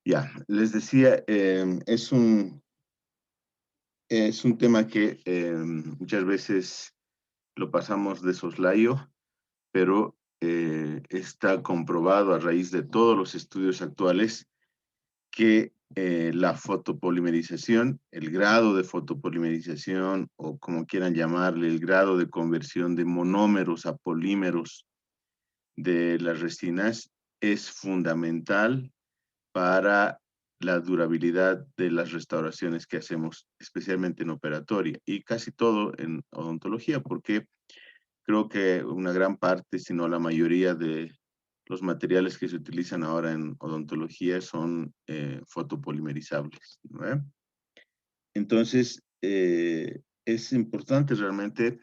Ya, les decía, es un tema que muchas veces lo pasamos de soslayo, pero está comprobado a raíz de todos los estudios actuales que la fotopolimerización, el grado de fotopolimerización, o como quieran llamarle, el grado de conversión de monómeros a polímeros de las resinas es fundamental para la durabilidad de las restauraciones que hacemos, especialmente en operatoria y casi todo en odontología, porque creo que una gran parte, si no la mayoría de los materiales que se utilizan ahora en odontología son fotopolimerizables, ¿no? Entonces, es importante realmente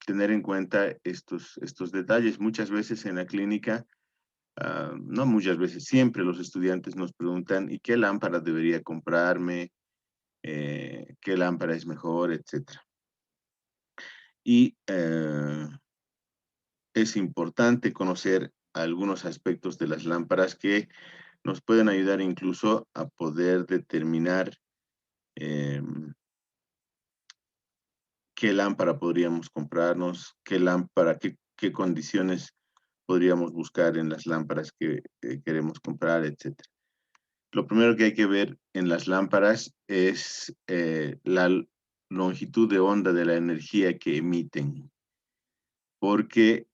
tener en cuenta estos detalles. Muchas veces en la clínica, no muchas veces, siempre los estudiantes nos preguntan, ¿y qué lámpara debería comprarme? ¿Qué lámpara es mejor? Etcétera. Y es importante conocer algunos aspectos de las lámparas que nos pueden ayudar incluso a poder determinar em, qué lámpara podríamos comprarnos, qué condiciones podríamos buscar en las lámparas que queremos comprar, etcétera. Lo primero que hay que ver en las lámparas es la longitud de onda de la energía que emiten, porque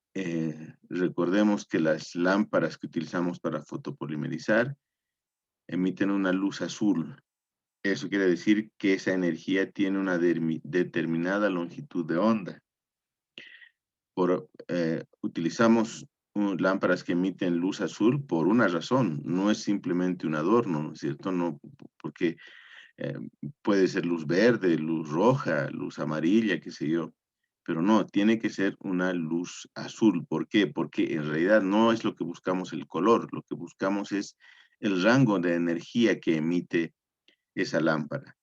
recordemos que las lámparas que utilizamos para fotopolimerizar emiten una luz azul. Eso quiere decir que esa energía tiene una determinada longitud de onda. Utilizamos lámparas que emiten luz azul por una razón, no es simplemente un adorno, ¿no es cierto? No, porque eh, puede ser luz verde, luz roja, luz amarilla, qué sé yo, pero no, tiene que ser una luz azul. ¿Por qué? Porque en realidad no es lo que buscamos el color, lo que buscamos es el rango de energía que emite esa lámpara.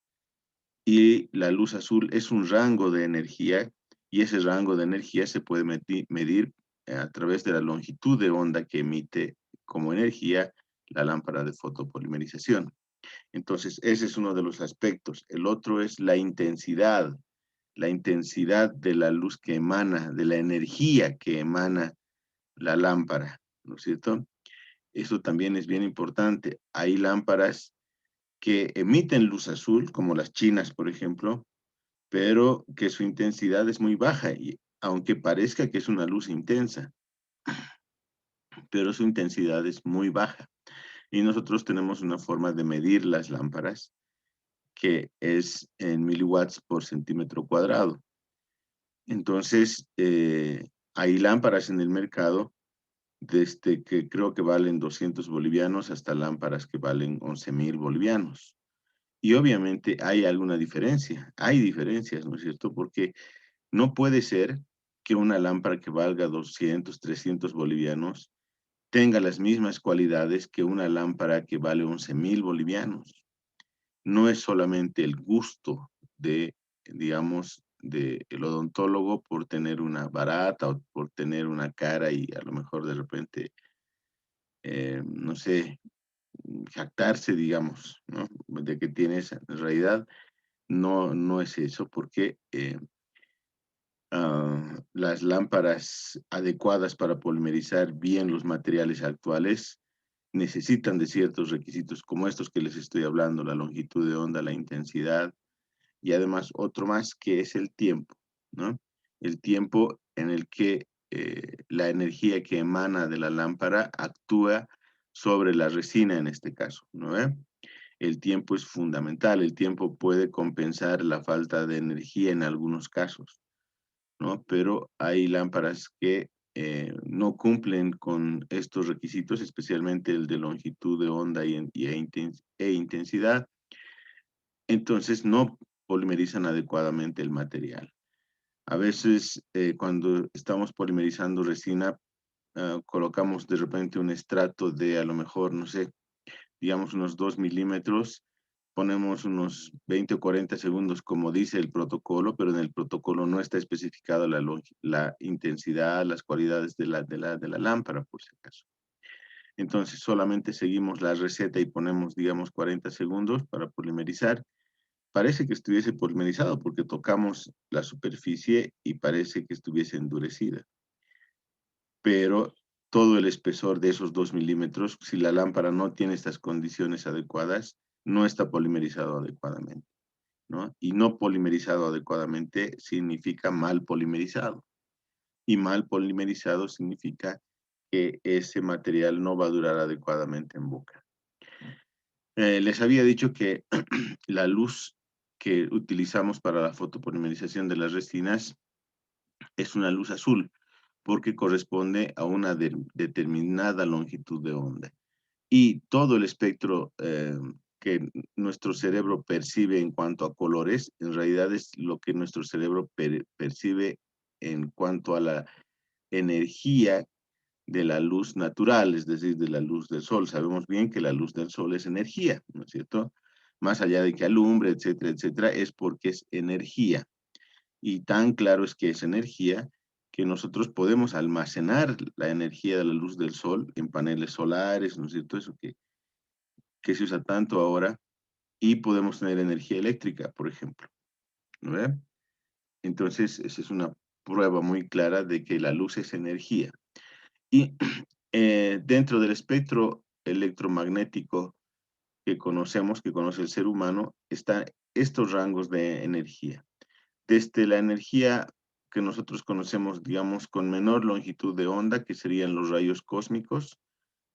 Y la luz azul es un rango de energía y ese rango de energía se puede medir a través de la longitud de onda que emite como energía la lámpara de fotopolimerización. Entonces, ese es uno de los aspectos. El otro es la intensidad de la luz que emana, de la energía que emana la lámpara, ¿no es cierto? Eso también es bien importante. Hay lámparas que emiten luz azul, como las chinas, por ejemplo, pero que su intensidad es muy baja, y aunque parezca que es una luz intensa, pero su intensidad es muy baja. Y nosotros tenemos una forma de medir las lámparas que es en miliwatts por centímetro cuadrado. Entonces, hay lámparas en el mercado desde que creo que valen 200 bolivianos hasta lámparas que valen 11.000 bolivianos. Y obviamente hay alguna diferencia, hay diferencias, ¿no es cierto? Porque no puede ser que una lámpara que valga 200, 300 bolivianos tenga las mismas cualidades que una lámpara que vale 11.000 bolivianos. No es solamente el gusto de, digamos, del odontólogo por tener una barata o por tener una cara y a lo mejor de repente, no sé, jactarse, digamos, ¿no? De que tienes, en realidad no es eso, porque las lámparas adecuadas para polimerizar bien los materiales actuales necesitan de ciertos requisitos como estos que les estoy hablando, la longitud de onda, la intensidad y además otro más que es el tiempo, ¿no? El tiempo en el que la energía que emana de la lámpara actúa sobre la resina en este caso, ¿no? El tiempo es fundamental, el tiempo puede compensar la falta de energía en algunos casos, ¿no? Pero hay lámparas que no cumplen con estos requisitos, especialmente el de longitud de onda e intensidad, entonces no polimerizan adecuadamente el material. A veces cuando estamos polimerizando resina, colocamos de repente un estrato de a lo mejor, no sé, digamos unos 2 milímetros, ponemos unos 20 o 40 segundos como dice el protocolo, pero en el protocolo no está especificada la intensidad, las cualidades de la lámpara, por si acaso. Entonces solamente seguimos la receta y ponemos, digamos, 40 segundos para polimerizar. Parece que estuviese polimerizado porque tocamos la superficie y parece que estuviese endurecida. Pero todo el espesor de esos 2 milímetros, si la lámpara no tiene estas condiciones adecuadas, no está polimerizado adecuadamente, ¿no? Y no polimerizado adecuadamente significa mal polimerizado. Y mal polimerizado significa que ese material no va a durar adecuadamente en boca. Les había dicho que la luz que utilizamos para la fotopolimerización de las resinas es una luz azul, porque corresponde a una determinada longitud de onda. Y todo el espectro que nuestro cerebro percibe en cuanto a colores, en realidad es lo que nuestro cerebro percibe en cuanto a la energía de la luz natural, es decir, de la luz del sol. Sabemos bien que la luz del sol es energía, ¿no es cierto? Más allá de que alumbre, etcétera, etcétera, es porque es energía. Y tan claro es que es energía que nosotros podemos almacenar la energía de la luz del sol en paneles solares, ¿no es cierto? Eso que se usa tanto ahora, y podemos tener energía eléctrica, por ejemplo, ¿no ve? Entonces, esa es una prueba muy clara de que la luz es energía. Y dentro del espectro electromagnético que conocemos, que conoce el ser humano, están estos rangos de energía. Desde la energía que nosotros conocemos, digamos, con menor longitud de onda, que serían los rayos cósmicos,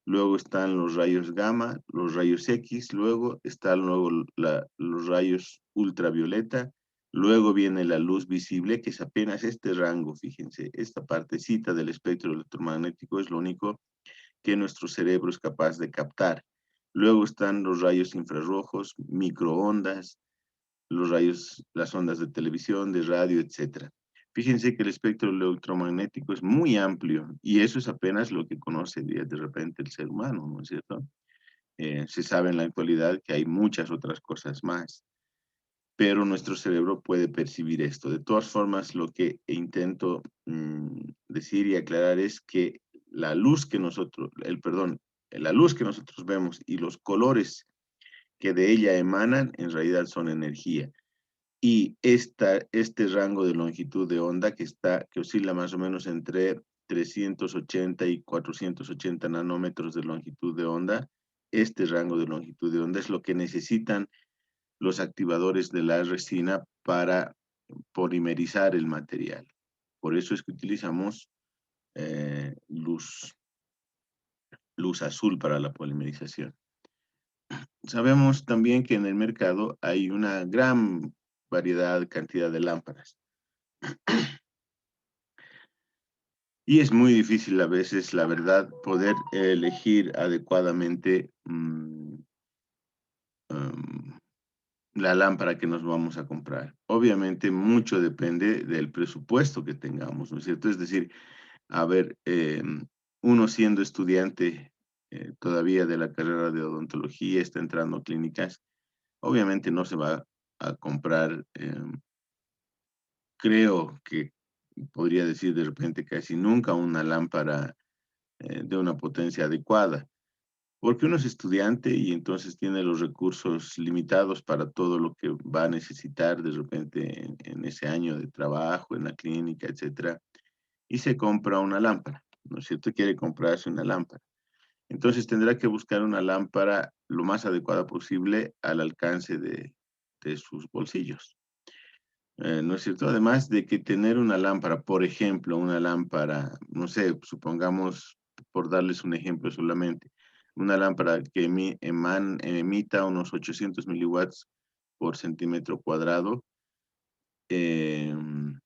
luego están los rayos gamma, los rayos X, luego están los rayos ultravioleta, luego viene la luz visible, que es apenas este rango, fíjense, esta partecita del espectro electromagnético es lo único que nuestro cerebro es capaz de captar. Luego están los rayos infrarrojos, microondas, los rayos, las ondas de televisión, de radio, etcétera. Fíjense que el espectro electromagnético es muy amplio y eso es apenas lo que conoce de repente el ser humano, ¿no es cierto? Se sabe en la actualidad que hay muchas otras cosas más, pero nuestro cerebro puede percibir esto. De todas formas, lo que intento decir y aclarar es que la luz que nosotros, perdón, la luz que nosotros vemos y los colores que de ella emanan, en realidad son energía. Y este rango de longitud de onda que oscila más o menos entre 380 y 480 nanómetros de longitud de onda, este rango de longitud de onda es lo que necesitan los activadores de la resina para polimerizar el material. Por eso es que utilizamos luz azul para la polimerización. Sabemos también que en el mercado hay una gran variedad, cantidad de lámparas. Y es muy difícil a veces, la verdad, poder elegir adecuadamente la lámpara que nos vamos a comprar. Obviamente, mucho depende del presupuesto que tengamos, ¿no es cierto? Es decir, a ver, uno siendo estudiante todavía de la carrera de odontología, está entrando a clínicas, obviamente no se va a comprar, creo que podría decir de repente casi nunca una lámpara de una potencia adecuada, porque uno es estudiante y entonces tiene los recursos limitados para todo lo que va a necesitar de repente en ese año de trabajo, en la clínica, etcétera, y se compra una lámpara, ¿no es cierto? Quiere comprarse una lámpara. Entonces tendrá que buscar una lámpara lo más adecuada posible al alcance de sus bolsillos. ¿No es cierto? Además de que tener una lámpara, por ejemplo, una lámpara, no sé, supongamos, por darles un ejemplo solamente, una lámpara que emita unos 800 miliwatts por centímetro cuadrado, em,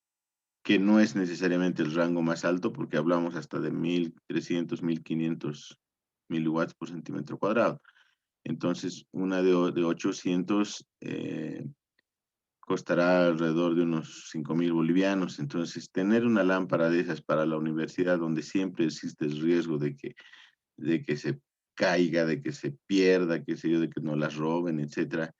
que no es necesariamente el rango más alto, porque hablamos hasta de 1300, 1500 miliwatts por centímetro cuadrado. Entonces, una de 800 costará alrededor de unos 5.000 bolivianos. Entonces, tener una lámpara de esas para la universidad, donde siempre existe el riesgo de que se caiga, de que se pierda, qué sé yo, de que no las roben, etcétera.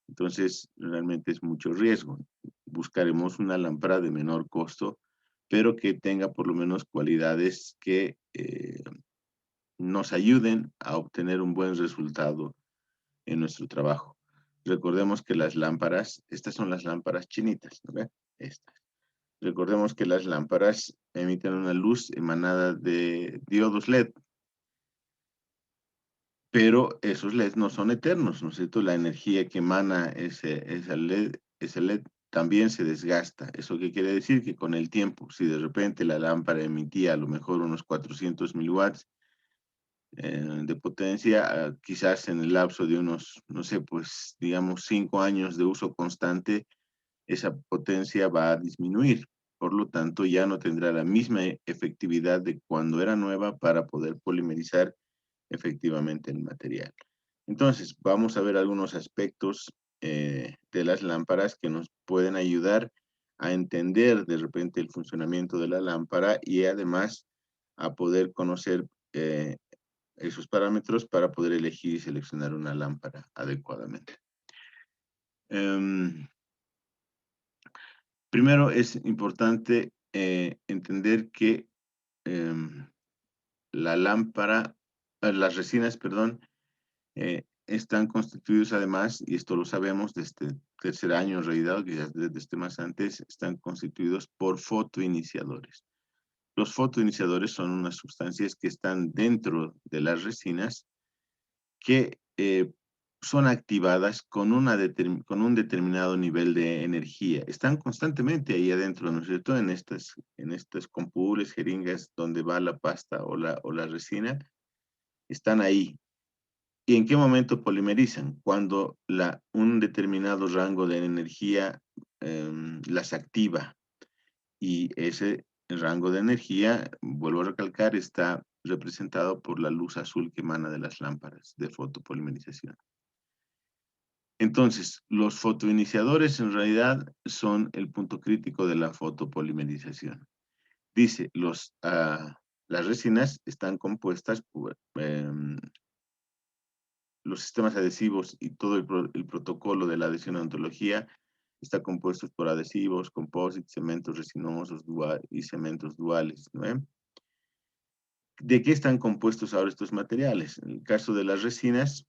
Entonces, realmente es mucho riesgo. Buscaremos una lámpara de menor costo, pero que tenga por lo menos cualidades que nos ayuden a obtener un buen resultado en nuestro trabajo. Recordemos que las lámparas, estas son las lámparas chinitas, ¿no ve? Estas. Recordemos que las lámparas emiten una luz emanada de diodos LED, pero esos LEDs no son eternos, ¿no es cierto? La energía que emana ese LED también se desgasta. ¿Eso qué quiere decir? Que con el tiempo, si de repente la lámpara emitía a lo mejor unos 400 miliwatts de potencia, quizás en el lapso de unos, no sé, pues digamos 5 años de uso constante, esa potencia va a disminuir. Por lo tanto, ya no tendrá la misma efectividad de cuando era nueva para poder polimerizar efectivamente el material. Entonces, vamos a ver algunos aspectos de las lámparas que nos pueden ayudar a entender de repente el funcionamiento de la lámpara y además a poder conocer esos parámetros para poder elegir y seleccionar una lámpara adecuadamente. Primero es importante entender que la lámpara, las resinas, perdón, están constituidos además, y esto lo sabemos desde tercer año en realidad, quizás desde más antes, están constituidos por fotoiniciadores. Los fotoiniciadores son unas sustancias que están dentro de las resinas que son activadas con con un determinado nivel de energía. Están constantemente ahí adentro, ¿no es cierto? En estas compules, jeringas, donde va la pasta o la resina, están ahí. ¿Y en qué momento polimerizan? Cuando un determinado rango de energía las activa. Y ese rango de energía, vuelvo a recalcar, está representado por la luz azul que emana de las lámparas de fotopolimerización. Entonces, los fotoiniciadores en realidad son el punto crítico de la fotopolimerización. Dice, las resinas están compuestas por los sistemas adhesivos y todo el protocolo de la adhesión a ontología está compuesto por adhesivos, composites, cementos resinosos y cementos duales, ¿no? ¿De qué están compuestos ahora estos materiales? En el caso de las resinas,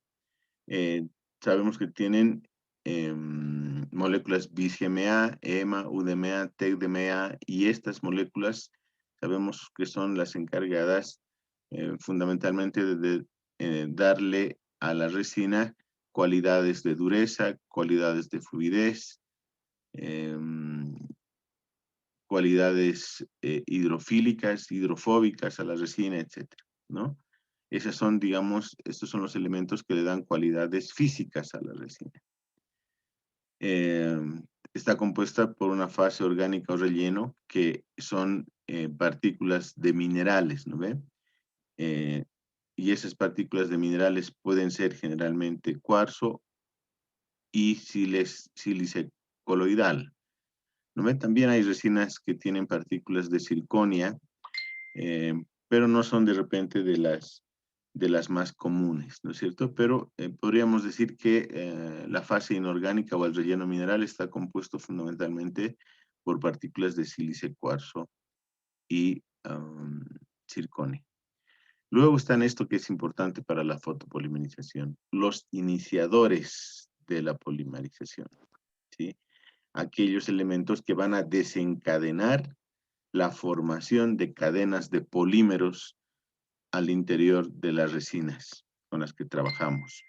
sabemos que tienen moléculas bis-GMA, EMA, UDMA, TEC-DMA, y estas moléculas sabemos que son las encargadas fundamentalmente de darle a la resina cualidades de dureza, cualidades de fluidez, cualidades hidrofílicas, hidrofóbicas a la resina, etcétera, ¿no? Esas son, digamos, estos son los elementos que le dan cualidades físicas a la resina. Está compuesta por una fase orgánica o relleno que son partículas de minerales, ¿no ve? Y esas partículas de minerales pueden ser generalmente cuarzo y sílice coloidal, ¿no ve? También hay resinas que tienen partículas de circonia, pero no son de repente de las más comunes, ¿no es cierto? Pero podríamos decir que la fase inorgánica o el relleno mineral está compuesto fundamentalmente por partículas de sílice, cuarzo y circonio. Luego están esto que es importante para la fotopolimerización, los iniciadores de la polimerización, ¿sí? Aquellos elementos que van a desencadenar la formación de cadenas de polímeros al interior de las resinas con las que trabajamos.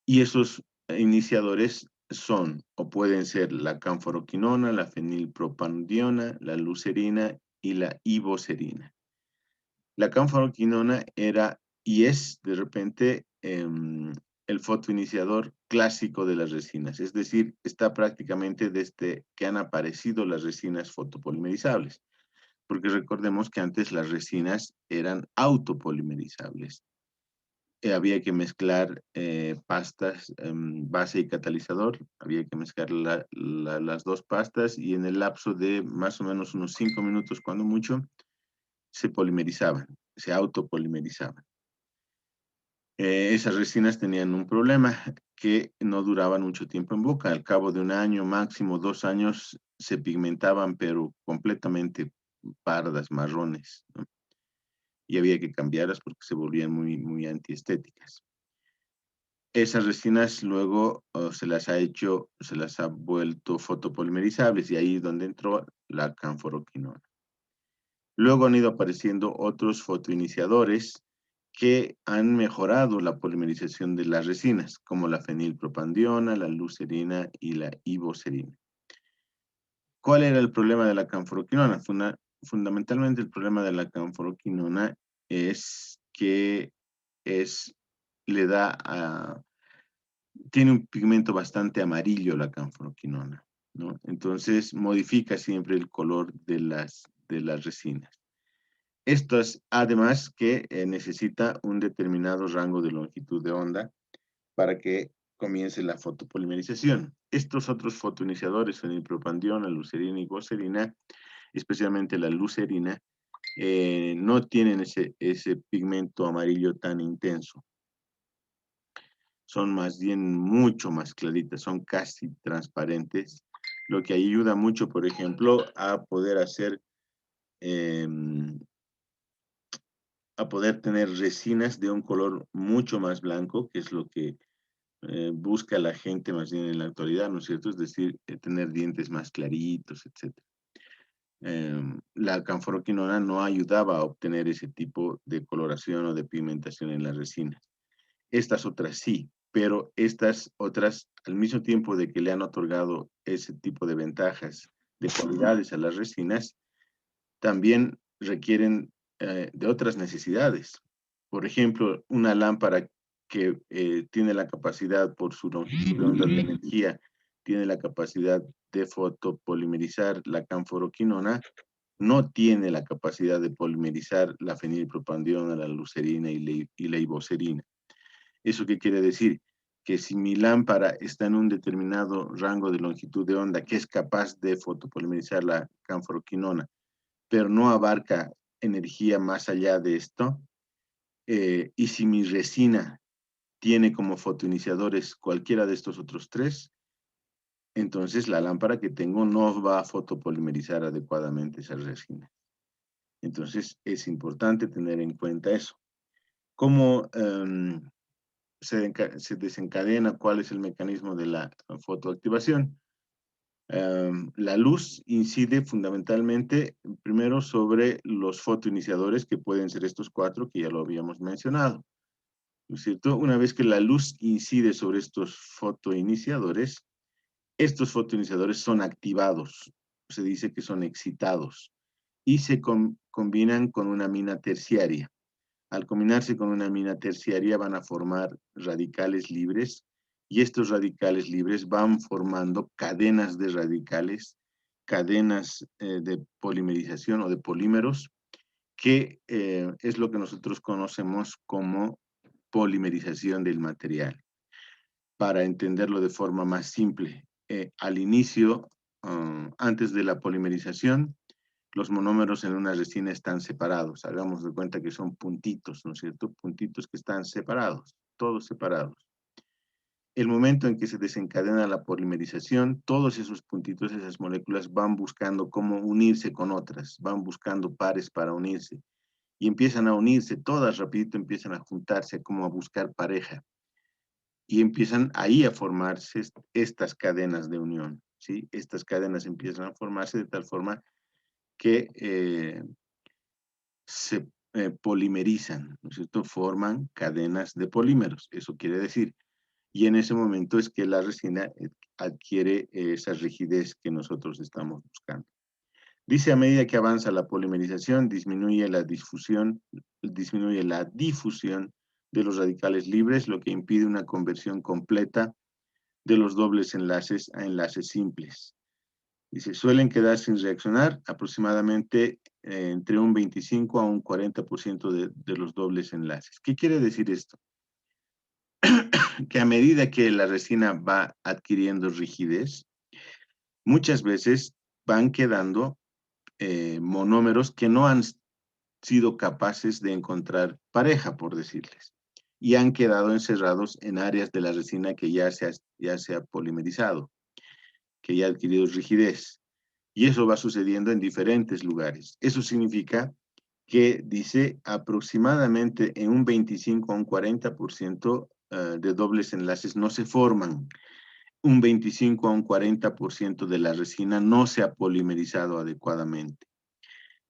Y esos iniciadores son o pueden ser la canforoquinona, la fenilpropandiona, la lucerina y la ibocerina. La canforoquinona era y es de repente el fotoiniciador clásico de las resinas, es decir, está prácticamente desde que han aparecido las resinas fotopolimerizables, porque recordemos que antes las resinas eran autopolimerizables. Había que mezclar pastas, base y catalizador, había que mezclar las dos pastas y en el lapso de más o menos unos 5 minutos, cuando mucho, se polimerizaban, se autopolimerizaban. Esas resinas tenían un problema, que no duraban mucho tiempo en boca. Al cabo de un año, máximo 2 años, se pigmentaban, pero completamente pardas, marrones, ¿no? y había que cambiarlas porque se volvían muy, muy antiestéticas. Esas resinas luego se las ha vuelto fotopolimerizables y ahí es donde entró la canforoquinona. Luego han ido apareciendo otros fotoiniciadores que han mejorado la polimerización de las resinas, como la fenilpropandiona, la lucerina y la ibocerina. ¿Cuál era el problema de la canforoquinona? Fundamentalmente el problema de la canforoquinona es que le da tiene un pigmento bastante amarillo la canforoquinona, ¿no? Entonces modifica siempre el color de las resinas. Esto es, además, que necesita un determinado rango de longitud de onda para que comience la fotopolimerización. Estos otros fotoiniciadores, fenilpropandiona, lucerina y goserina, especialmente la lucerina, no tienen ese pigmento amarillo tan intenso. Son más bien mucho más claritas, son casi transparentes, lo que ayuda mucho, por ejemplo, a poder tener resinas de un color mucho más blanco, que es lo que busca la gente más bien en la actualidad, ¿no es cierto? Es decir, tener dientes más claritos, etc. La canforoquinona no ayudaba a obtener ese tipo de coloración o de pigmentación en las resinas. Estas otras sí, pero estas otras, al mismo tiempo de que le han otorgado ese tipo de ventajas, de cualidades a las resinas, también requieren de otras necesidades. Por ejemplo, una lámpara que tiene la capacidad, por su longitud de onda de energía, tiene la capacidad de fotopolimerizar la canforoquinona, no tiene la capacidad de polimerizar la fenilpropandiona, la lucerina y la ibocerina. ¿Eso qué quiere decir? Que si mi lámpara está en un determinado rango de longitud de onda que es capaz de fotopolimerizar la canforoquinona, pero no abarca energía más allá de esto, y si mi resina tiene como fotoiniciadores cualquiera de estos otros tres, entonces la lámpara que tengo no va a fotopolimerizar adecuadamente esa resina. Entonces es importante tener en cuenta eso. ¿Cómo se desencadena? ¿Cuál es el mecanismo de la fotoactivación? La luz incide fundamentalmente primero sobre los fotoiniciadores, que pueden ser estos cuatro que ya lo habíamos mencionado, ¿no es cierto? Una vez que la luz incide sobre estos fotoiniciadores son activados, se dice que son excitados, y se combinan con una amina terciaria. Al combinarse con una amina terciaria van a formar radicales libres, y estos radicales libres van formando cadenas de radicales, cadenas de polimerización o de polímeros, que es lo que nosotros conocemos como polimerización del material. Para entenderlo de forma más simple, al inicio, antes de la polimerización, los monómeros en una resina están separados. Hagamos de cuenta que son puntitos, ¿no es cierto? Puntitos que están separados, todos separados. El momento en que se desencadena la polimerización, todos esos puntitos, esas moléculas van buscando cómo unirse con otras, van buscando pares para unirse. Y empiezan a unirse, todas rapidito empiezan a juntarse, como a buscar pareja. Y empiezan ahí a formarse estas cadenas de unión, ¿sí? Estas cadenas empiezan a formarse de tal forma que se polimerizan, ¿no es cierto? Forman cadenas de polímeros, eso quiere decir. Y en ese momento es que la resina adquiere esa rigidez que nosotros estamos buscando. Dice, a medida que avanza la polimerización, disminuye la difusión de los radicales libres, lo que impide una conversión completa de los dobles enlaces a enlaces simples. Dice, suelen quedar sin reaccionar aproximadamente entre un 25 a un 40% de los dobles enlaces. ¿Qué quiere decir esto? Que a medida que la resina va adquiriendo rigidez, muchas veces van quedando monómeros que no han sido capaces de encontrar pareja, por decirles, y han quedado encerrados en áreas de la resina que ya se ha polimerizado, que ya ha adquirido rigidez. Y eso va sucediendo en diferentes lugares. Eso significa que dice aproximadamente en un 25 a un 40% de dobles enlaces no se forman. Un 25 a un 40% de la resina no se ha polimerizado adecuadamente.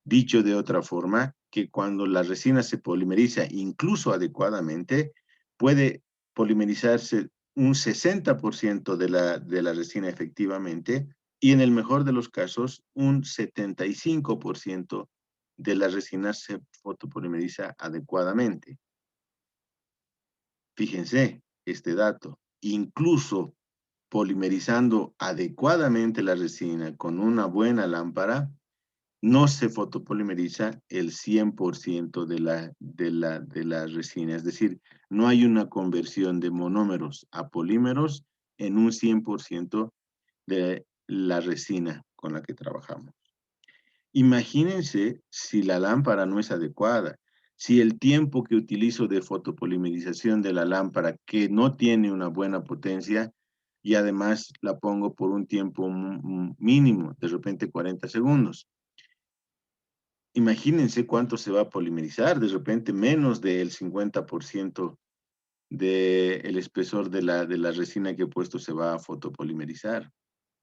Dicho de otra forma, que cuando la resina se polimeriza incluso adecuadamente, puede polimerizarse un 60% de la resina efectivamente y en el mejor de los casos un 75% de la resina se fotopolimeriza adecuadamente. Fíjense este dato, incluso polimerizando adecuadamente la resina con una buena lámpara, no se fotopolimeriza el 100% de la resina. Es decir, no hay una conversión de monómeros a polímeros en un 100% de la resina con la que trabajamos. Imagínense si la lámpara no es adecuada, si el tiempo que utilizo de fotopolimerización de la lámpara, que no tiene una buena potencia, y además la pongo por un tiempo mínimo, de repente 40 segundos. Imagínense cuánto se va a polimerizar, de repente menos del 50% del espesor de la resina que he puesto se va a fotopolimerizar.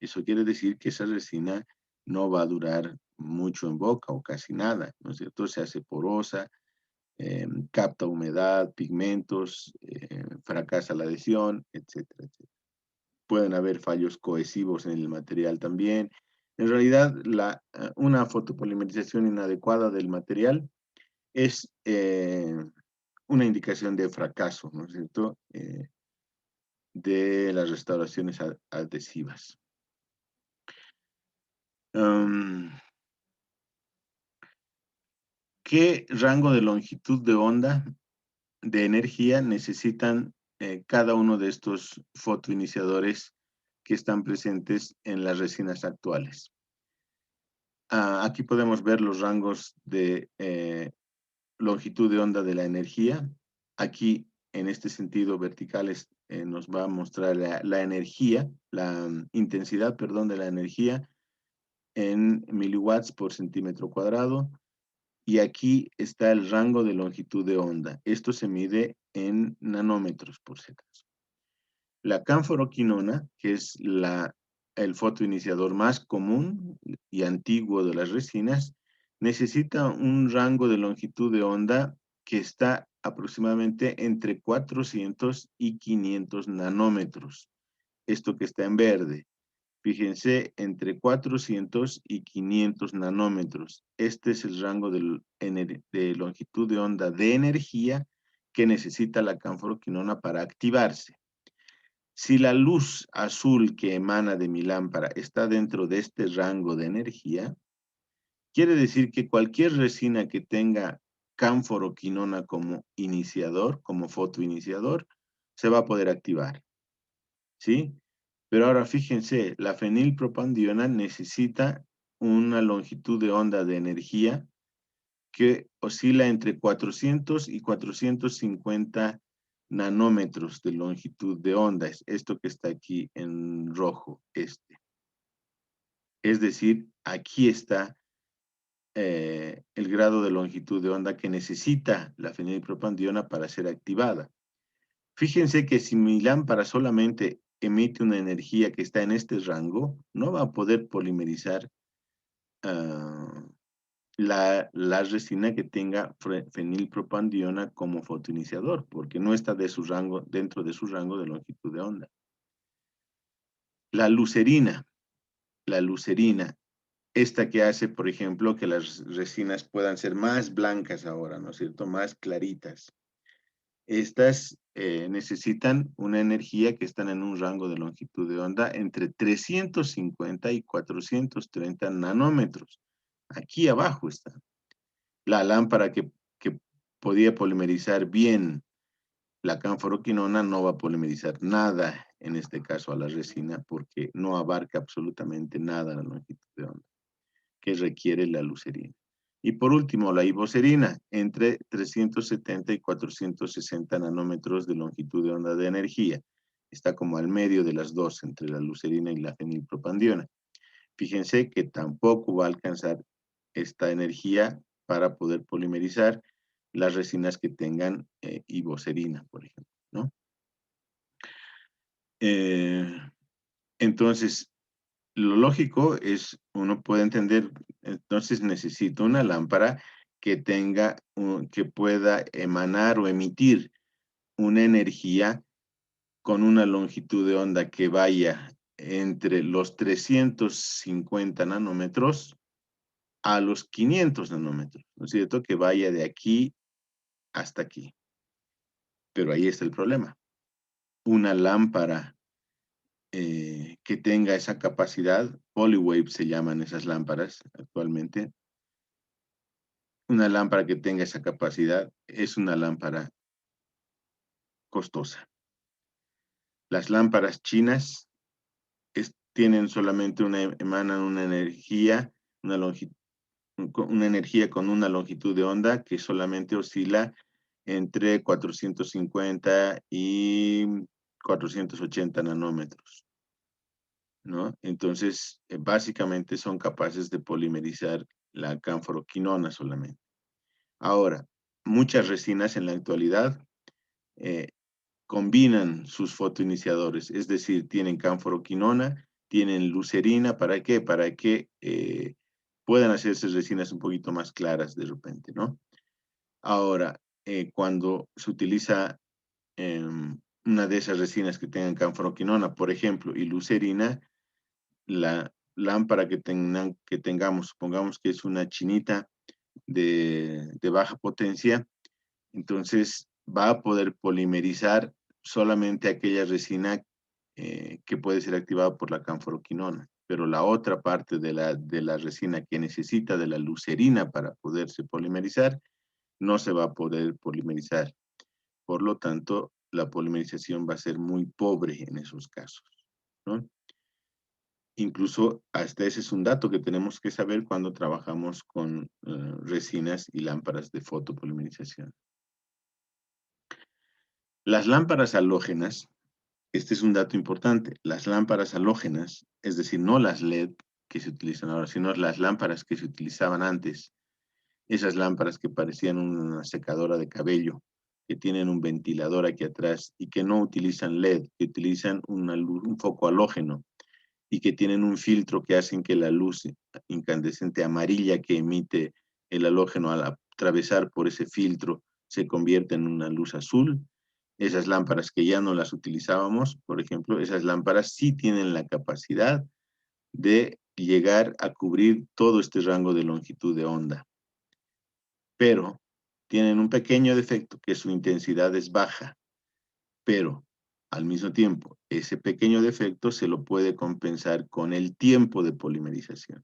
Eso quiere decir que esa resina no va a durar mucho en boca o casi nada, ¿no es cierto? Se hace porosa, capta humedad, pigmentos, fracasa la adhesión, etcétera, etcétera. Pueden haber fallos cohesivos en el material también. En realidad, una fotopolimerización inadecuada del material es una indicación de fracaso, ¿no es cierto?, de las restauraciones adhesivas. ¿Qué rango de longitud de onda de energía necesitan cada uno de estos fotoiniciadores que están presentes en las resinas actuales? Aquí podemos ver los rangos de longitud de onda de la energía. Aquí, en este sentido vertical, nos va a mostrar la energía, la intensidad, perdón, de la energía en miliwatts por centímetro cuadrado. Y aquí está el rango de longitud de onda. Esto se mide en nanómetros, por si acaso. La canforoquinona, que es el fotoiniciador más común y antiguo de las resinas, necesita un rango de longitud de onda que está aproximadamente entre 400 y 500 nanómetros. Esto que está en verde. Fíjense, entre 400 y 500 nanómetros. Este es el rango de longitud de onda de energía que necesita la canforoquinona para activarse. Si la luz azul que emana de mi lámpara está dentro de este rango de energía, quiere decir que cualquier resina que tenga canforoquinona como iniciador, como fotoiniciador, se va a poder activar, ¿sí? Pero ahora fíjense, la fenilpropandiona necesita una longitud de onda de energía que oscila entre 400 y 450 nanómetros de longitud de onda. Es esto que está aquí en rojo, este. Es decir, aquí está el grado de longitud de onda que necesita la fenilpropandiona para ser activada. Fíjense que si mi lámpara solamente emite una energía que está en este rango, no va a poder polimerizar la resina que tenga fenilpropandiona como fotoiniciador, porque no está dentro de su rango de longitud de onda. La lucerina, esta que hace, por ejemplo, que las resinas puedan ser más blancas ahora, ¿no es cierto?, más claritas. Estas necesitan una energía que están en un rango de longitud de onda entre 350 y 430 nanómetros. Aquí abajo está. La lámpara que podía polimerizar bien la canforoquinona no va a polimerizar nada, en este caso a la resina, porque no abarca absolutamente nada la longitud de onda que requiere la lucerina. Y por último, la ivocerina, entre 370 y 460 nanómetros de longitud de onda de energía. Está como al medio de las dos, entre la lucerina y la fenilpropandiona. Fíjense que tampoco va a alcanzar esta energía para poder polimerizar las resinas que tengan ibocerina, por ejemplo, ¿no? Entonces, lo lógico es, uno puede entender, entonces necesito una lámpara que tenga, que pueda emanar o emitir una energía con una longitud de onda que vaya entre los 350 nanómetros a los 500 nanómetros, ¿no es cierto? Que vaya de aquí hasta aquí. Pero ahí está el problema. Una lámpara que tenga esa capacidad, polywave se llaman esas lámparas actualmente, una lámpara que tenga esa capacidad es una lámpara costosa. Las lámparas chinas tienen solamente emanan una energía, una energía con una longitud de onda que solamente oscila entre 450 y 480 nanómetros, ¿no? Entonces, básicamente son capaces de polimerizar la canforoquinona solamente. Ahora, muchas resinas en la actualidad combinan sus fotoiniciadores, es decir, tienen canforoquinona, tienen lucerina, ¿para qué? Para que puedan hacerse resinas un poquito más claras de repente, ¿no? Ahora, cuando se utiliza una de esas resinas que tengan canforoquinona, por ejemplo, y lucerina, la lámpara que tengamos, supongamos que es una chinita de baja potencia, entonces va a poder polimerizar solamente aquella resina que puede ser activada por la canforoquinona, pero la otra parte de la resina que necesita de la lucerina para poderse polimerizar, no se va a poder polimerizar. Por lo tanto, la polimerización va a ser muy pobre en esos casos, ¿no? Incluso hasta ese es un dato que tenemos que saber cuando trabajamos con resinas y lámparas de fotopolimerización. Las lámparas halógenas, este es un dato importante, las lámparas halógenas, es decir, no las LED que se utilizan ahora, sino las lámparas que se utilizaban antes, esas lámparas que parecían una secadora de cabello, que tienen un ventilador aquí atrás y que no utilizan LED, que utilizan un foco halógeno y que tienen un filtro que hacen que la luz incandescente amarilla que emite el halógeno al atravesar por ese filtro se convierte en una luz azul. Esas lámparas que ya no las utilizábamos, por ejemplo, esas lámparas sí tienen la capacidad de llegar a cubrir todo este rango de longitud de onda, pero tienen un pequeño defecto, que su intensidad es baja, pero al mismo tiempo, ese pequeño defecto se lo puede compensar con el tiempo de polimerización.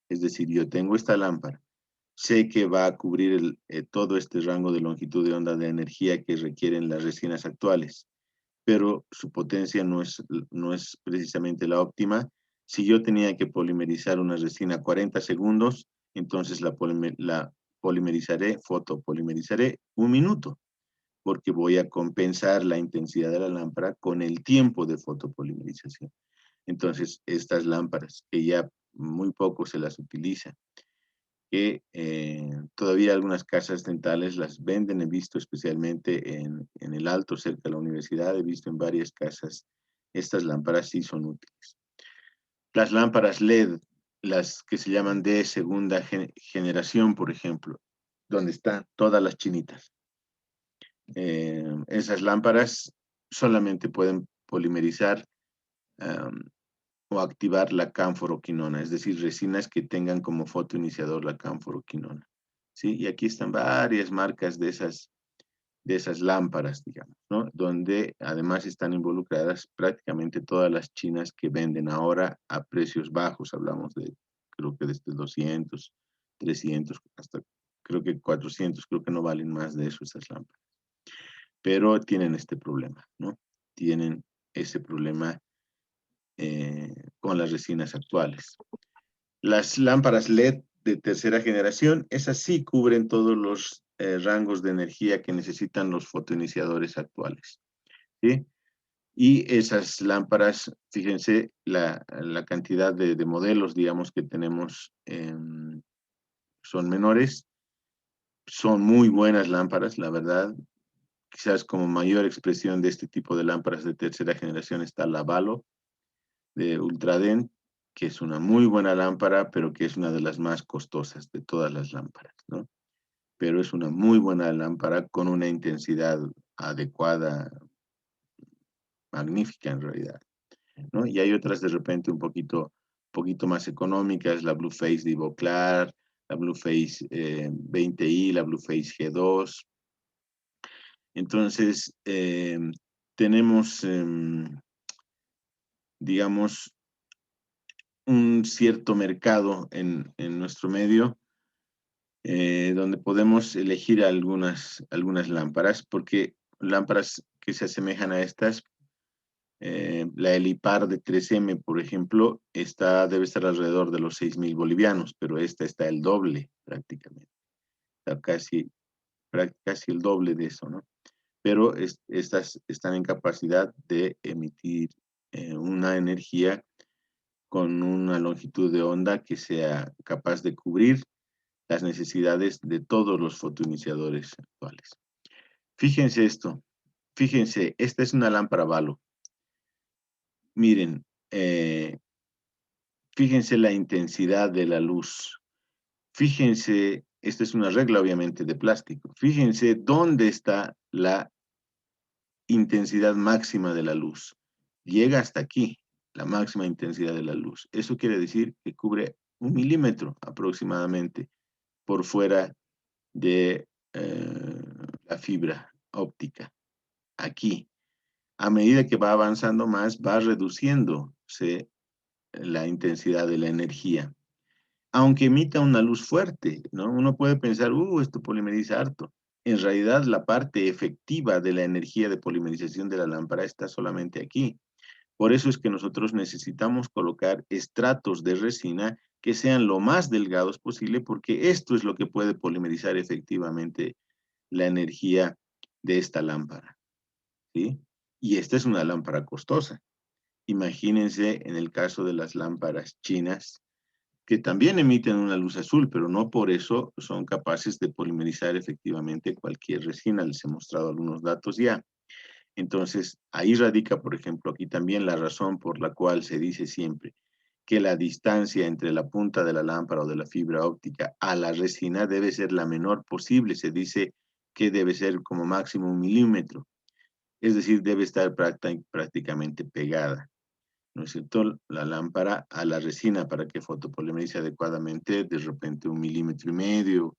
Es decir, yo tengo esta lámpara, sé que va a cubrir todo este rango de longitud de onda de energía que requieren las resinas actuales, pero su potencia no es precisamente la óptima. Si yo tenía que polimerizar una resina 40 segundos, entonces la polimerizaré, fotopolimerizaré un minuto, porque voy a compensar la intensidad de la lámpara con el tiempo de fotopolimerización. Entonces, estas lámparas, que ya muy poco se las utiliza, que todavía algunas casas dentales las venden, he visto especialmente en el Alto, cerca de la universidad, he visto en varias casas, estas lámparas sí son útiles. Las lámparas LED, las que se llaman de segunda generación, por ejemplo, donde están todas las chinitas. Esas lámparas solamente pueden polimerizar o activar la canforoquinona, es decir, resinas que tengan como fotoiniciador la canforoquinona, ¿sí? Y aquí están varias marcas de esas lámparas, digamos, ¿no? Donde además están involucradas prácticamente todas las chinas que venden ahora a precios bajos, hablamos de, creo que desde 200, 300, hasta creo que 400, creo que no valen más de eso esas lámparas. Pero tienen este problema, ¿no? Tienen ese problema con las resinas actuales. Las lámparas LED de tercera generación, esas sí cubren todos los rangos de energía que necesitan los fotoiniciadores actuales, ¿sí? Y esas lámparas, fíjense la cantidad de modelos, digamos, que tenemos son menores, Son muy buenas lámparas, la verdad. Quizás como mayor expresión de este tipo de lámparas de tercera generación está la Valo de Ultradent, que es una muy buena lámpara, pero que es una de las más costosas de todas las lámparas, ¿no? Pero es una muy buena lámpara con una intensidad adecuada, magnífica en realidad, ¿no? Y hay otras de repente poquito más económicas, la Blueface de Ivoclar, la Blueface 20i, la Blueface G2. Entonces, tenemos, digamos, un cierto mercado en nuestro medio donde podemos elegir algunas lámparas, porque lámparas que se asemejan a estas, la Elipar de 3M, por ejemplo, debe estar alrededor de los 6.000 bolivianos, pero esta está el doble prácticamente, está casi el doble de eso, ¿no? Pero estas están en capacidad de emitir una energía con una longitud de onda que sea capaz de cubrir las necesidades de todos los fotoiniciadores actuales. Fíjense esto, fíjense, esta es una lámpara Valo. Miren, fíjense la intensidad de la luz. Fíjense, esta es una regla obviamente de plástico. Fíjense dónde está la intensidad máxima de la luz. Llega hasta aquí, la máxima intensidad de la luz. Eso quiere decir que cubre 1 milímetro aproximadamente por fuera de la fibra óptica. Aquí, a medida que va avanzando más, va reduciéndose la intensidad de la energía. Aunque emita una luz fuerte, ¿no? Uno puede pensar, esto polimeriza harto. En realidad, la parte efectiva de la energía de polimerización de la lámpara está solamente aquí. Por eso es que nosotros necesitamos colocar estratos de resina que sean lo más delgados posible, porque esto es lo que puede polimerizar efectivamente la energía de esta lámpara, ¿sí? Y esta es una lámpara costosa. Imagínense en el caso de las lámparas chinas, que también emiten una luz azul, pero no por eso son capaces de polimerizar efectivamente cualquier resina. Les he mostrado algunos datos ya. Entonces, ahí radica, por ejemplo, aquí también la razón por la cual se dice siempre que la distancia entre la punta de la lámpara o de la fibra óptica a la resina debe ser la menor posible. Se dice que debe ser como máximo 1 milímetro, es decir, debe estar prácticamente pegada, ¿no es cierto? La lámpara a la resina para que fotopolimerice adecuadamente, de repente 1,5 milímetros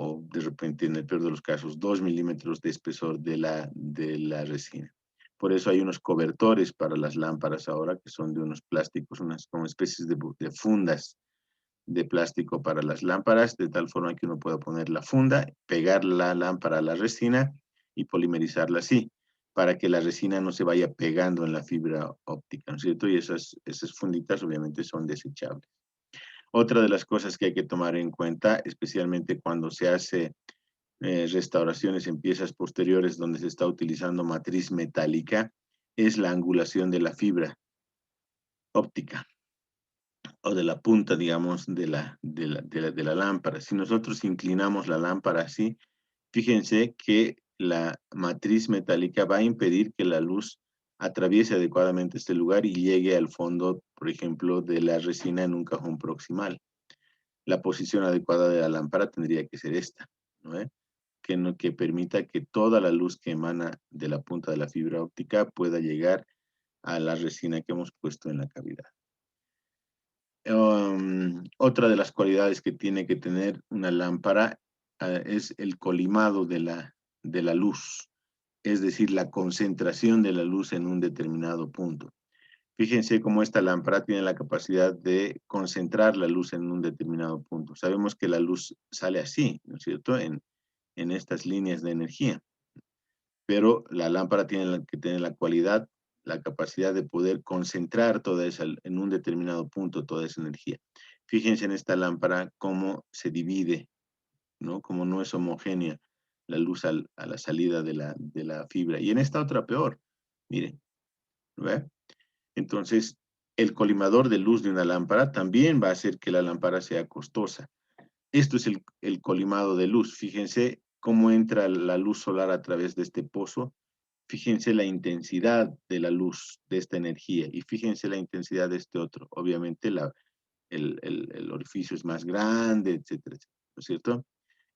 o de repente, en el peor de los casos, 2 milímetros de espesor de la resina. Por eso hay unos cobertores para las lámparas ahora que son de unos plásticos, unas como especies de fundas de plástico para las lámparas, de tal forma que uno pueda poner la funda, pegar la lámpara a la resina y polimerizarla así, para que la resina no se vaya pegando en la fibra óptica, ¿no es cierto? Y esas funditas obviamente son desechables. Otra de las cosas que hay que tomar en cuenta, especialmente cuando se hace restauraciones en piezas posteriores donde se está utilizando matriz metálica, es la angulación de la fibra óptica o de la punta, digamos, de la lámpara. Si nosotros inclinamos la lámpara así, fíjense que la matriz metálica va a impedir que la luz atraviese adecuadamente este lugar y llegue al fondo, por ejemplo, de la resina en un cajón proximal. La posición adecuada de la lámpara tendría que ser esta, ¿no? Que permita que toda la luz que emana de la punta de la fibra óptica pueda llegar a la resina que hemos puesto en la cavidad. Otra de las cualidades que tiene que tener una lámpara es el colimado de la luz, es decir, la concentración de la luz en un determinado punto. Fíjense cómo esta lámpara tiene la capacidad de concentrar la luz en un determinado punto. Sabemos que la luz sale así, ¿no es cierto?, en estas líneas de energía. Pero la lámpara tiene que tener la cualidad, la capacidad de poder concentrar toda esa, en un determinado punto, toda esa energía. Fíjense en esta lámpara cómo se divide, ¿no? Cómo no es homogénea la luz a la salida de la fibra. Y en esta otra peor, miren, ¿ve? Entonces, el colimador de luz de una lámpara también va a hacer que la lámpara sea costosa. Esto es el colimado de luz. Fíjense cómo entra la luz solar a través de este pozo. Fíjense la intensidad de la luz, de esta energía, y fíjense la intensidad de este otro. Obviamente el orificio es más grande, etcétera, etcétera, ¿no es cierto?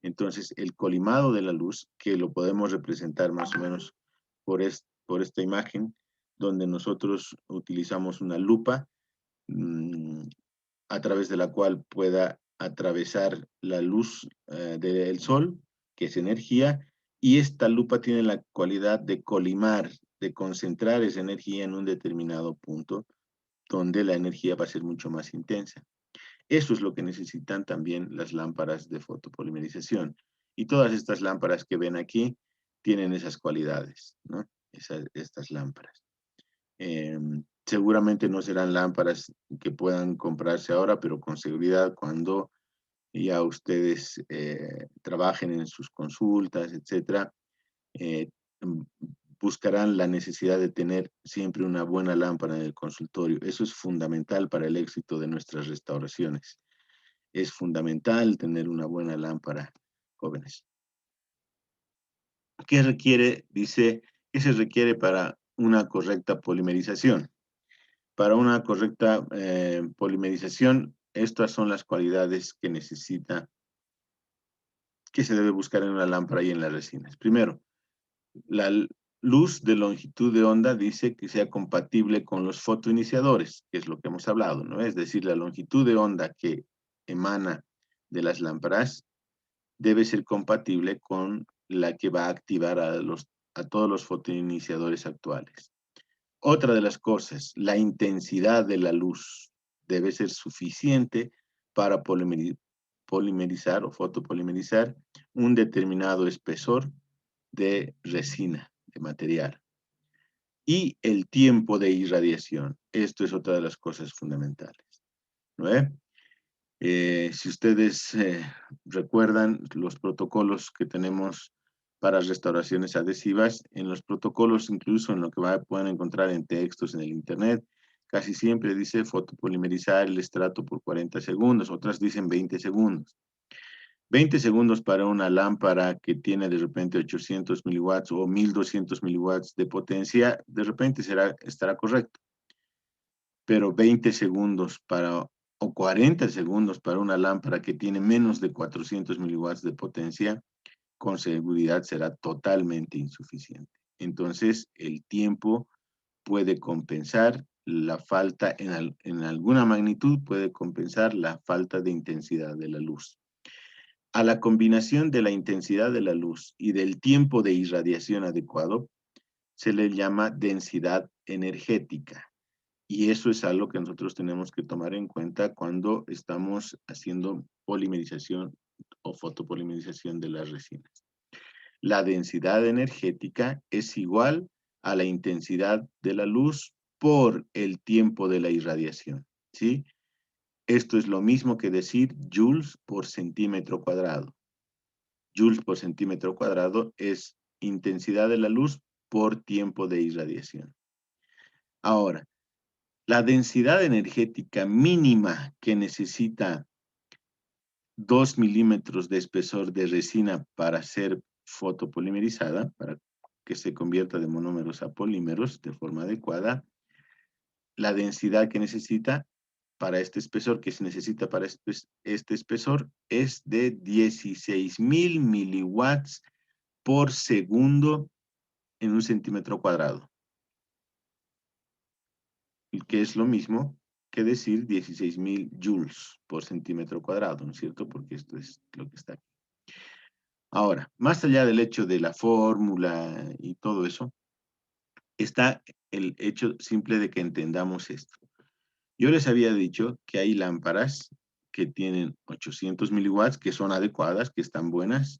Entonces, el colimado de la luz, que lo podemos representar más o menos por esta imagen, donde nosotros utilizamos una lupa a través de la cual pueda atravesar la luz del sol, que es energía, y esta lupa tiene la cualidad de colimar, de concentrar esa energía en un determinado punto, donde la energía va a ser mucho más intensa. Eso es lo que necesitan también las lámparas de fotopolimerización. Y todas estas lámparas que ven aquí tienen esas cualidades, ¿no? Estas lámparas. Seguramente no serán lámparas que puedan comprarse ahora, pero con seguridad cuando ya ustedes trabajen en sus consultas, etcétera, eh, buscarán la necesidad de tener siempre una buena lámpara en el consultorio. Eso es fundamental para el éxito de nuestras restauraciones. Es fundamental tener una buena lámpara, jóvenes. ¿Qué requiere? Dice, ¿qué se requiere para una correcta polimerización? Para una correcta polimerización, estas son las cualidades que necesita, que se debe buscar en una lámpara y en las resinas. Primero, la luz de longitud de onda dice que sea compatible con los fotoiniciadores, que es lo que hemos hablado, ¿no? Es decir, la longitud de onda que emana de las lámparas debe ser compatible con la que va a activar a todos los fotoiniciadores actuales. Otra de las cosas, la intensidad de la luz debe ser suficiente para polimerizar o fotopolimerizar un determinado espesor de resina, de material. Y el tiempo de irradiación. Esto es otra de las cosas fundamentales, ¿no es? Si ustedes recuerdan los protocolos que tenemos para restauraciones adhesivas, en los protocolos, incluso en lo que pueden encontrar en textos en el internet, casi siempre dice fotopolimerizar el estrato por 40 segundos, otras dicen 20 segundos. 20 segundos para una lámpara que tiene de repente 800 miliwatts o 1200 miliwatts de potencia, de repente estará correcto. Pero 20 segundos o 40 segundos para una lámpara que tiene menos de 400 miliwatts de potencia, con seguridad será totalmente insuficiente. Entonces, el tiempo puede compensar la falta, en alguna magnitud, puede compensar la falta de intensidad de la luz. A la combinación de la intensidad de la luz y del tiempo de irradiación adecuado, se le llama densidad energética. Y eso es algo que nosotros tenemos que tomar en cuenta cuando estamos haciendo polimerización o fotopolimerización de las resinas. La densidad energética es igual a la intensidad de la luz por el tiempo de la irradiación, ¿sí? Esto es lo mismo que decir joules por centímetro cuadrado. Joules por centímetro cuadrado es intensidad de la luz por tiempo de irradiación. Ahora, la densidad energética mínima que necesita 2 milímetros de espesor de resina para ser fotopolimerizada, para que se convierta de monómeros a polímeros de forma adecuada, la densidad que necesita para este espesor, que se necesita para este espesor, es de 16,000 miliwatts por segundo en un centímetro cuadrado, que es lo mismo que decir 16,000 joules por centímetro cuadrado, ¿no es cierto? Porque esto es lo que está aquí. Ahora, más allá del hecho de la fórmula y todo eso, está el hecho simple de que entendamos esto. Yo les había dicho que hay lámparas que tienen 800 miliwatts, que son adecuadas, que están buenas,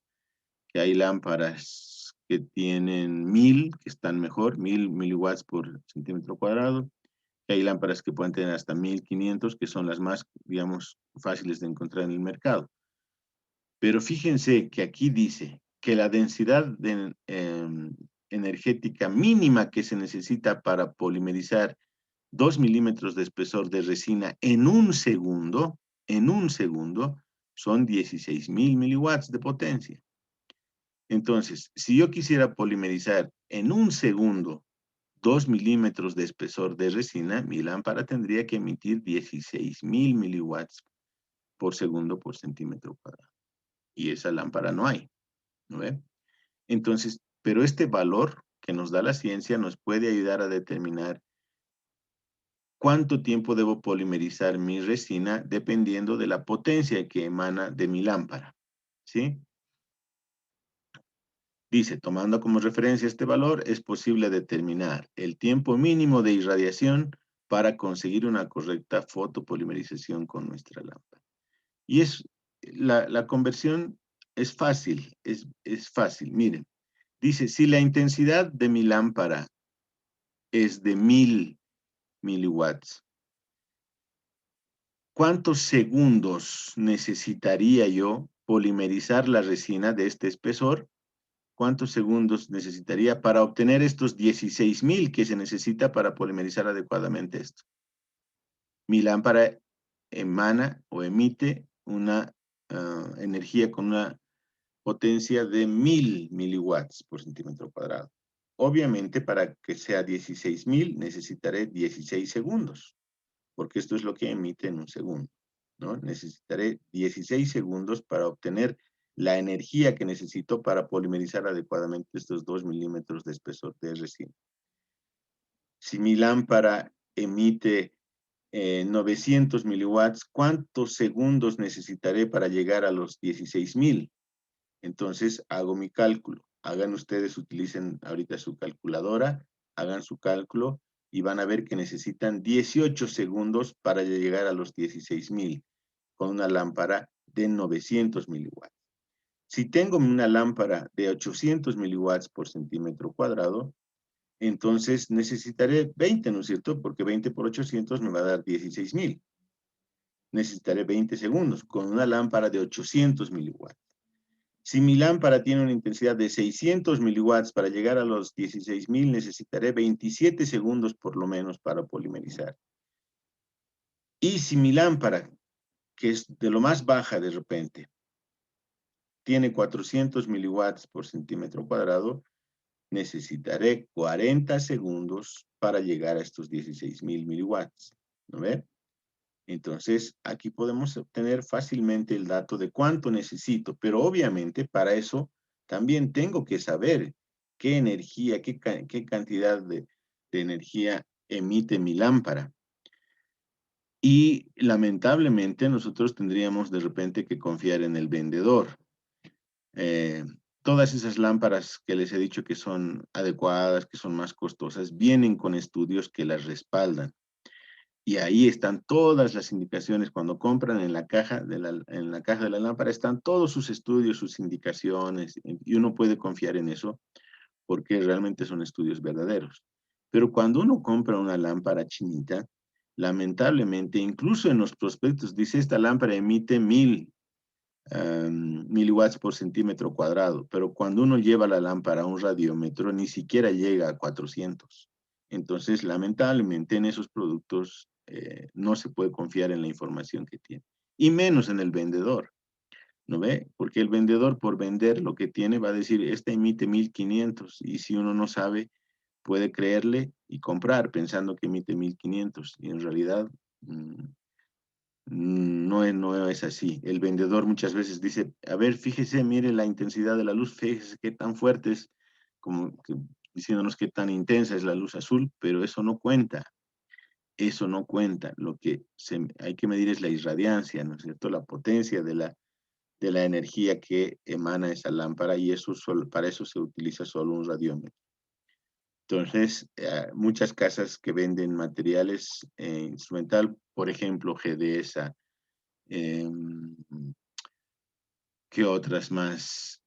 que hay lámparas que tienen 1000, que están mejor, 1000 miliwatts por centímetro cuadrado, que hay lámparas que pueden tener hasta 1500, que son las más, digamos, fáciles de encontrar en el mercado. Pero fíjense que aquí dice que la densidad energética mínima que se necesita para polimerizar 2 milímetros de espesor de resina en un segundo, son 16.000 miliwatts de potencia. Entonces, si yo quisiera polimerizar en un segundo 2 milímetros de espesor de resina, mi lámpara tendría que emitir 16.000 miliwatts por segundo por centímetro cuadrado. Y esa lámpara no hay, ¿no ve? Entonces, pero este valor que nos da la ciencia nos puede ayudar a determinar cuánto tiempo debo polimerizar mi resina dependiendo de la potencia que emana de mi lámpara, ¿sí? Dice, tomando como referencia este valor, es posible determinar el tiempo mínimo de irradiación para conseguir una correcta fotopolimerización con nuestra lámpara. Y la conversión es fácil, es fácil. Miren, dice, si la intensidad de mi lámpara es de 1000 miliwatts, ¿cuántos segundos necesitaría yo polimerizar la resina de este espesor? ¿Cuántos segundos necesitaría para obtener estos 16.000 que se necesita para polimerizar adecuadamente esto? Mi lámpara emana o emite una energía con una potencia de 1000 miliwatts por centímetro cuadrado. Obviamente, para que sea 16.000, necesitaré 16 segundos, porque esto es lo que emite en un segundo, ¿no? Necesitaré 16 segundos para obtener la energía que necesito para polimerizar adecuadamente estos 2 milímetros de espesor de resina. Si mi lámpara emite 900 miliwatts, ¿cuántos segundos necesitaré para llegar a los 16.000? Entonces hago mi cálculo. Hagan ustedes, utilicen ahorita su calculadora, hagan su cálculo y van a ver que necesitan 18 segundos para llegar a los 16.000 con una lámpara de 900 miliwatts. Si tengo una lámpara de 800 miliwatts por centímetro cuadrado, entonces necesitaré 20, ¿no es cierto? Porque 20 por 800 me va a dar 16.000. Necesitaré 20 segundos con una lámpara de 800 miliwatts. Si mi lámpara tiene una intensidad de 600 miliwatts para llegar a los 16.000, necesitaré 27 segundos por lo menos para polimerizar. Y si mi lámpara, que es de lo más baja de repente, tiene 400 miliwatts por centímetro cuadrado, necesitaré 40 segundos para llegar a estos 16.000 miliwatts. ¿No ve? Entonces, aquí podemos obtener fácilmente el dato de cuánto necesito, pero obviamente para eso también tengo que saber qué energía, qué cantidad de energía emite mi lámpara. Y lamentablemente nosotros tendríamos de repente que confiar en el vendedor. Eh, Todas esas lámparas que les he dicho que son adecuadas, que son más costosas, vienen con estudios que las respaldan. Y ahí están todas las indicaciones. Cuando compran en la caja de la lámpara, están todos sus estudios, sus indicaciones, y uno puede confiar en eso porque realmente son estudios verdaderos. Pero cuando uno compra una lámpara chinita, lamentablemente, incluso en los prospectos dice esta lámpara emite 1000 miliwatts por centímetro cuadrado, pero cuando uno lleva la lámpara a un radiómetro, ni siquiera llega a 400. Entonces, lamentablemente, en esos productos no se puede confiar en la información que tiene, y menos en el vendedor, ¿no ve? Porque el vendedor, por vender lo que tiene, va a decir, esta emite 1500, y si uno no sabe, puede creerle y comprar pensando que emite 1500, y en realidad no es así. El vendedor muchas veces dice, a ver, fíjese, mire la intensidad de la luz, fíjese qué tan fuerte es, como que diciéndonos qué tan intensa es la luz azul, pero eso no cuenta. Eso no cuenta. Lo que hay que medir es la irradiancia, ¿no es cierto? La potencia de la energía que emana esa lámpara, y eso para eso se utiliza solo un radiómetro. Entonces, muchas casas que venden materiales instrumental, por ejemplo, GDSA, eh, ¿qué otras más?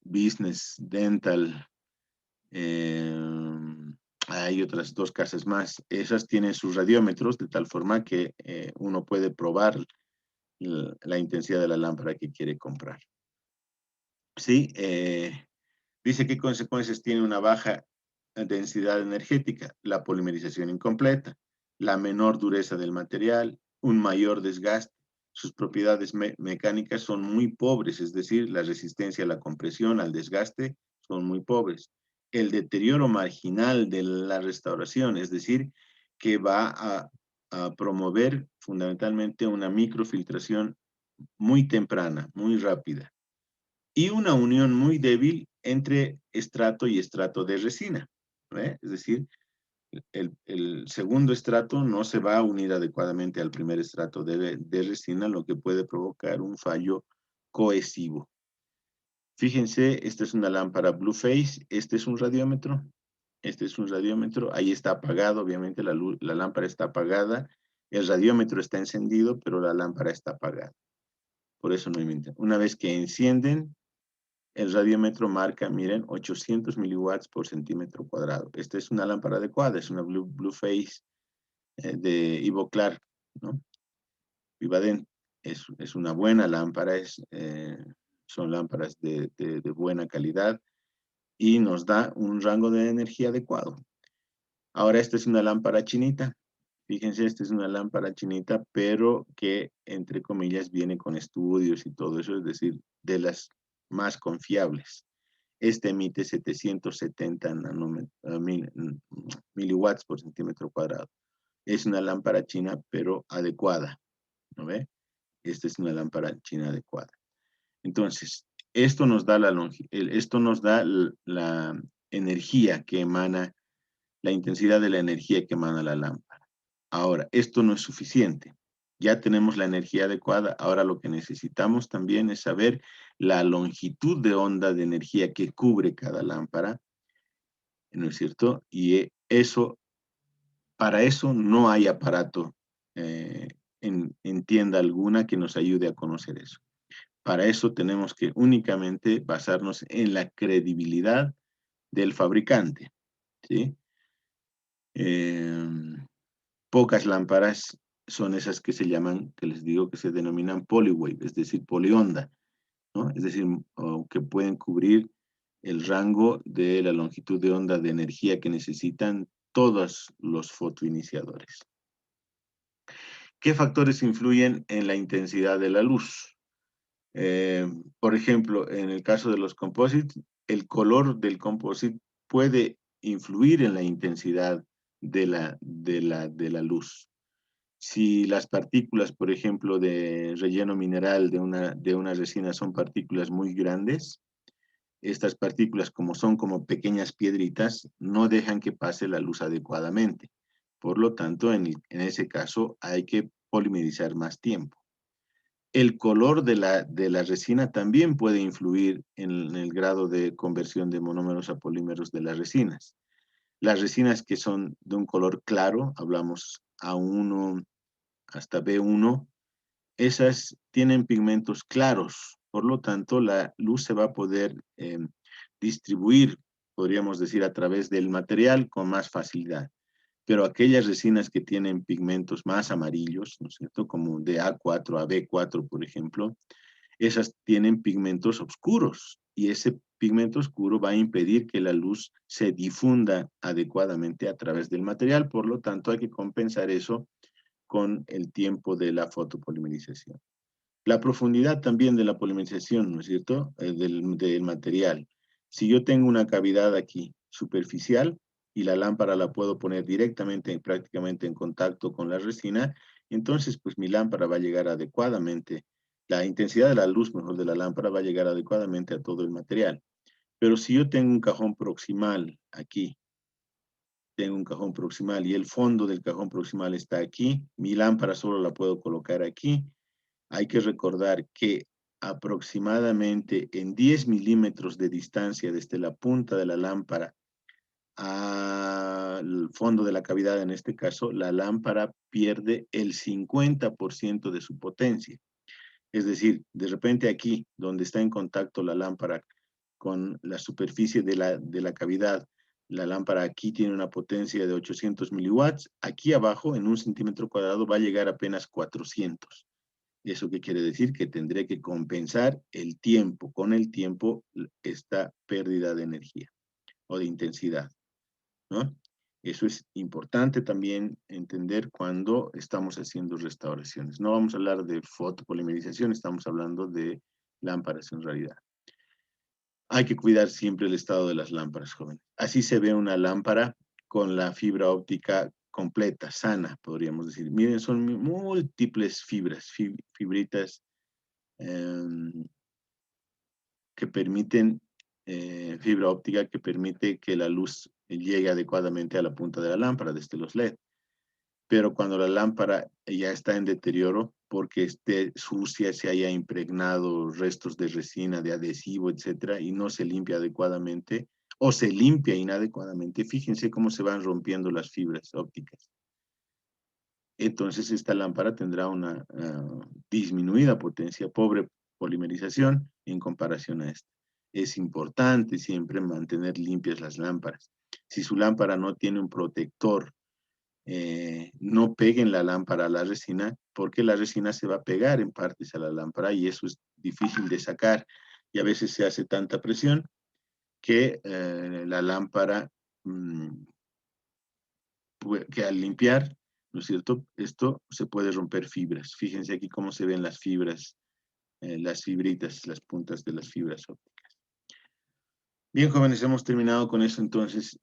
Business, Dental, eh, hay otras dos casas más. Esas tienen sus radiómetros de tal forma que uno puede probar la intensidad de la lámpara que quiere comprar. Sí, dice qué consecuencias tiene una baja densidad energética: la polimerización incompleta, la menor dureza del material, un mayor desgaste. sus propiedades mecánicas son muy pobres, es decir, la resistencia a la compresión, al desgaste, son muy pobres. El deterioro marginal de la restauración, es decir, que va a promover fundamentalmente una microfiltración muy temprana, muy rápida, y una unión muy débil entre estrato y estrato de resina. Es decir, el segundo estrato no se va a unir adecuadamente al primer estrato de resina, lo que puede provocar un fallo cohesivo. Fíjense, esta es una lámpara Blue Phase, este es un radiómetro, este es un radiómetro, ahí está apagado, obviamente la lámpara está apagada, el radiómetro está encendido, pero la lámpara está apagada. Por eso no emiten. Una vez que encienden, el radiómetro marca, miren, 800 miliwatts por centímetro cuadrado. Esta es una lámpara adecuada, es una Blue Phase de Ivo Clark, ¿no? Vivadent es una buena lámpara, son lámparas de buena calidad y nos da un rango de energía adecuado. Ahora esta es una lámpara chinita. Fíjense, esta es una lámpara chinita, pero que, entre comillas, viene con estudios y todo eso, es decir, de las más confiables. Este emite 770 miliwatts por centímetro cuadrado. Es una lámpara china, pero adecuada, ¿no ve? Esta es una lámpara china adecuada. Entonces, esto nos da la energía que emana, la intensidad de la energía que emana la lámpara. Ahora, esto no es suficiente. Ya tenemos la energía adecuada. Ahora lo que necesitamos también es saber la longitud de onda de energía que cubre cada lámpara, ¿no es cierto? Y para eso no hay aparato en tienda alguna que nos ayude a conocer eso. Para eso tenemos que únicamente basarnos en la credibilidad del fabricante, ¿sí? Pocas lámparas son esas que se llaman, que les digo que se denominan polywave, es decir, polionda, ¿no? Es decir, que pueden cubrir el rango de la longitud de onda de energía que necesitan todos los fotoiniciadores. ¿Qué factores influyen en la intensidad de la luz? Por ejemplo, en el caso de los composites, el color del composite puede influir en la intensidad de la luz. Si las partículas, por ejemplo, de relleno mineral de una resina son partículas muy grandes, estas partículas, como son como pequeñas piedritas, no dejan que pase la luz adecuadamente. Por lo tanto, en ese caso hay que polimerizar más tiempo. El color de la resina también puede influir en el grado de conversión de monómeros a polímeros de las resinas. Las resinas que son de un color claro, hablamos A1 hasta B1, esas tienen pigmentos claros, por lo tanto la luz se va a poder distribuir, podríamos decir, a través del material con más facilidad. Pero aquellas resinas que tienen pigmentos más amarillos, ¿no es cierto? Como de A4 a B4, por ejemplo, esas tienen pigmentos oscuros y ese pigmento oscuro va a impedir que la luz se difunda adecuadamente a través del material, por lo tanto hay que compensar eso con el tiempo de la fotopolimerización. La profundidad también de la polimerización, ¿no es cierto? Del material. Si yo tengo una cavidad aquí superficial y la lámpara la puedo poner directamente, prácticamente en contacto con la resina, entonces pues mi lámpara va a llegar adecuadamente, la intensidad de la luz, mejor, de la lámpara va a llegar adecuadamente a todo el material. Pero si yo tengo un cajón proximal aquí, tengo un cajón proximal y el fondo del cajón proximal está aquí, mi lámpara solo la puedo colocar aquí. Hay que recordar que aproximadamente en 10 milímetros de distancia desde la punta de la lámpara al fondo de la cavidad, en este caso, la lámpara pierde el 50% de su potencia. Es decir, de repente aquí, donde está en contacto la lámpara con la superficie de la cavidad, la lámpara aquí tiene una potencia de 800 miliwatts, aquí abajo, en 1 centímetro cuadrado, va a llegar apenas 400. ¿Eso qué quiere decir? Que tendré que compensar con el tiempo, esta pérdida de energía o de intensidad, ¿no? Eso es importante también entender cuando estamos haciendo restauraciones. No vamos a hablar de fotopolimerización, estamos hablando de lámparas en realidad. Hay que cuidar siempre el estado de las lámparas, jóvenes. Así se ve una lámpara con la fibra óptica completa, sana, podríamos decir. Miren, son múltiples fibras, fibritas em, que permiten, fibra óptica que permite que la luz llegue adecuadamente a la punta de la lámpara desde los LED. Pero cuando la lámpara ya está en deterioro, porque esté sucia, se haya impregnado restos de resina, de adhesivo, etcétera, y no se limpia adecuadamente, o se limpia inadecuadamente, fíjense cómo se van rompiendo las fibras ópticas. Entonces esta lámpara tendrá una disminuida potencia, pobre polimerización en comparación a esta. Es importante siempre mantener limpias las lámparas. Si su lámpara no tiene un protector, no peguen la lámpara a la resina, porque la resina se va a pegar en partes a la lámpara y eso es difícil de sacar. Y a veces se hace tanta presión que la lámpara, que al limpiar, ¿no es cierto? Esto se puede romper fibras. Fíjense aquí cómo se ven las fibras, las fibritas, las puntas de las fibras ópticas. Bien, jóvenes, hemos terminado con eso entonces